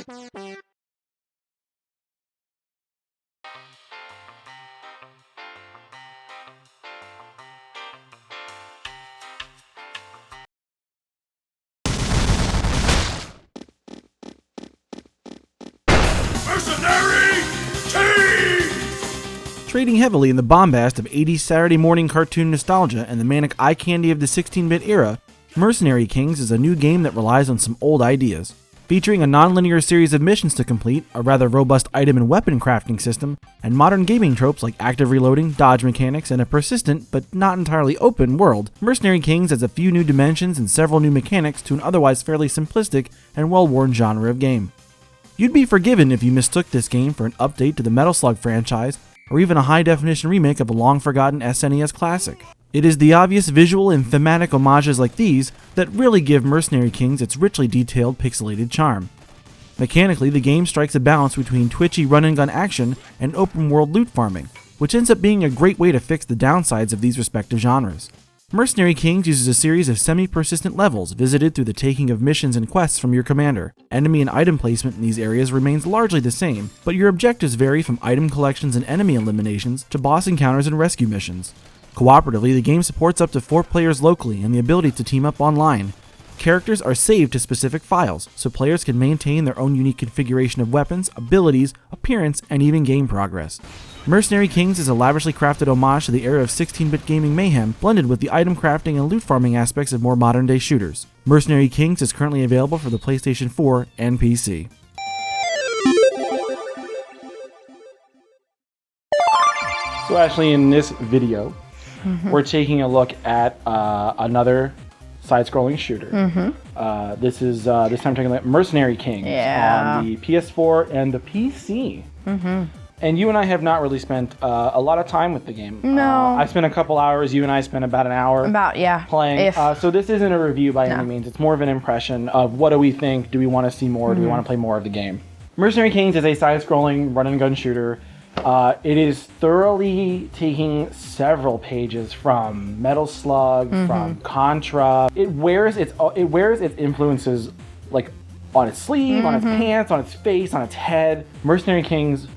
Mercenary Kings! Trading heavily in the bombast of 80s Saturday morning cartoon nostalgia and the manic eye candy of the 16-bit era, Mercenary Kings is a new game that relies on some old ideas. Featuring a non-linear series of missions to complete, a rather robust item and weapon crafting system, and modern gaming tropes like active reloading, dodge mechanics, and a persistent, but not entirely open world, Mercenary Kings adds a few new dimensions and several new mechanics to an otherwise fairly simplistic and well-worn genre of game. You'd be forgiven if you mistook this game for an update to the Metal Slug franchise, or even a high-definition remake of a long-forgotten SNES classic. It is the obvious visual and thematic homages like these that really give Mercenary Kings its richly detailed pixelated charm. Mechanically, the game strikes a balance between twitchy run-and-gun action and open-world loot farming, which ends up being a great way to fix the downsides of these respective genres. Mercenary Kings uses a series of semi-persistent levels visited through the taking of missions and quests from your commander. Enemy and item placement in these areas remains largely the same, but your objectives vary from item collections and enemy eliminations to boss encounters and rescue missions. Cooperatively, the game supports up to 4 players locally and the ability to team up online. Characters are saved to specific files, so players can maintain their own unique configuration of weapons, abilities, appearance, and even game progress. Mercenary Kings is a lavishly crafted homage to the era of 16-bit gaming mayhem, blended with the item crafting and loot farming aspects of more modern-day shooters. Mercenary Kings is currently available for the PlayStation 4 and PC. So Ashley, in this video, we're taking a look at another side-scrolling shooter. This is this time taking a look at Mercenary Kings on the PS4 and the PC. And you and I have not really spent a lot of time with the game. No. I spent a couple hours. You and I spent about an hour playing. So this isn't a review by any means. It's more of an impression of what do we think? Do we want to see more? Do we want to play more of the game? Mercenary Kings is a side-scrolling run-and-gun shooter. It is thoroughly taking several pages from Metal Slug, from Contra. It wears its influences like on its sleeve, on its pants, on its face, on its head. Mercenary Kings,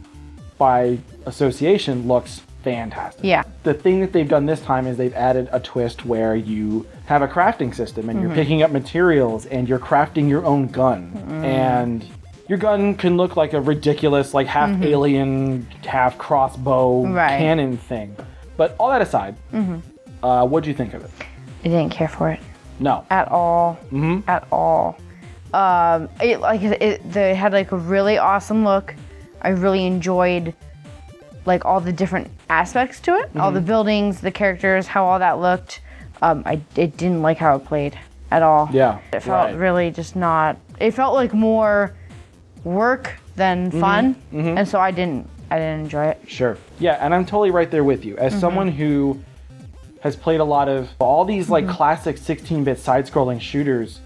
by association, looks fantastic. Yeah. The thing that they've done this time is they've added a twist where you have a crafting system and you're picking up materials and you're crafting your own gun. And your gun can look like a ridiculous, like half alien, half crossbow cannon thing. But all that aside, what'd you think of it? I didn't care for it. No. At all. At all. They had like a really awesome look. I really enjoyed like all the different aspects to it, all the buildings, the characters, how all that looked. I didn't like how it played at all. Yeah. It felt really just not. It felt like more work than fun, and so I didn't enjoy it. Sure. Yeah, and I'm totally right there with you. As someone who has played a lot of all these like classic 16-bit side-scrolling shooters,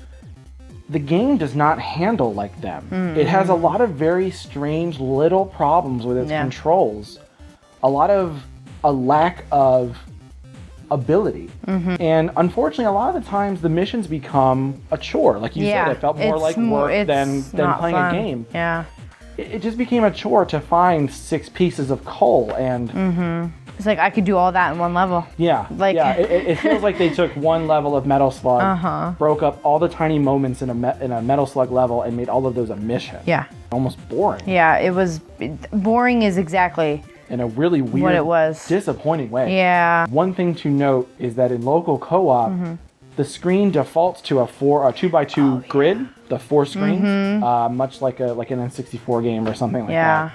the game does not handle like them. It has a lot of very strange little problems with its controls. A lack of ability. And unfortunately, a lot of the times the missions become a chore. Like you said, it felt more like work than playing a game. Yeah. It just became a chore to find 6 pieces of coal and It's like I could do all that in one level. Yeah, like it feels like they took one level of Metal Slug, broke up all the tiny moments in a Metal Slug level, and made all of those a mission. Yeah. Almost boring. Yeah, it was boring is exactly in a really weird, what it was. Disappointing way. Yeah. One thing to note is that in local co-op, the screen defaults to a 2x2 grid, the 4 screens, much like an N64 game or something like that.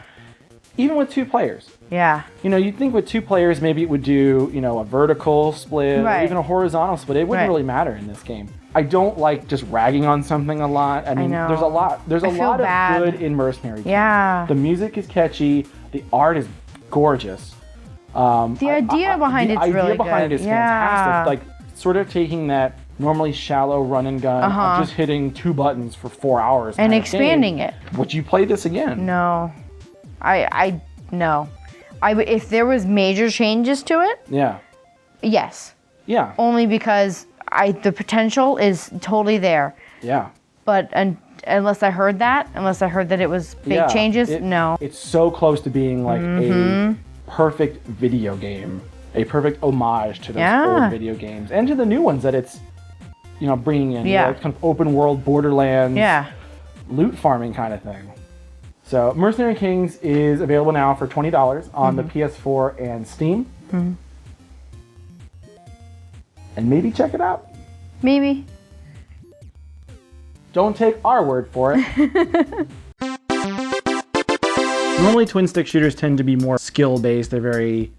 Even with 2 players. Yeah. You know, you'd think with 2 players, maybe it would do, a vertical split or even a horizontal split. It wouldn't really matter in this game. I don't like just ragging on something a lot. I mean, there's a lot of good in Mercenary Kings. Yeah. The music is catchy. The art is gorgeous. The idea behind it's really good. The idea behind it is fantastic. Like, sort of taking that normally shallow run and gun, of just hitting 2 buttons for 4 hours. And expanding it. Would you play this again? No. No. If there was major changes to it, yes. Yeah. Only because the potential is totally there. Yeah. but unless I heard that it was big changes, no. It's so close to being like a perfect video game, a perfect homage to those old video games and to the new ones that it's, bringing in. Kind of open world Borderlands, loot farming kind of thing. So Mercenary Kings is available now for $20 on the PS4 and Steam. And maybe check it out. Maybe. Don't take our word for it. Normally twin stick shooters tend to be more skill based. They're very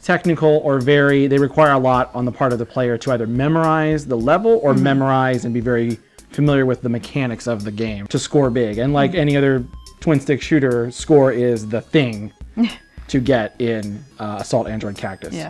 technical or they require a lot on the part of the player to either memorize the level or memorize and be very familiar with the mechanics of the game to score big. And like any other twin stick shooter, score is the thing to get in Assault Android Cactus. Yeah.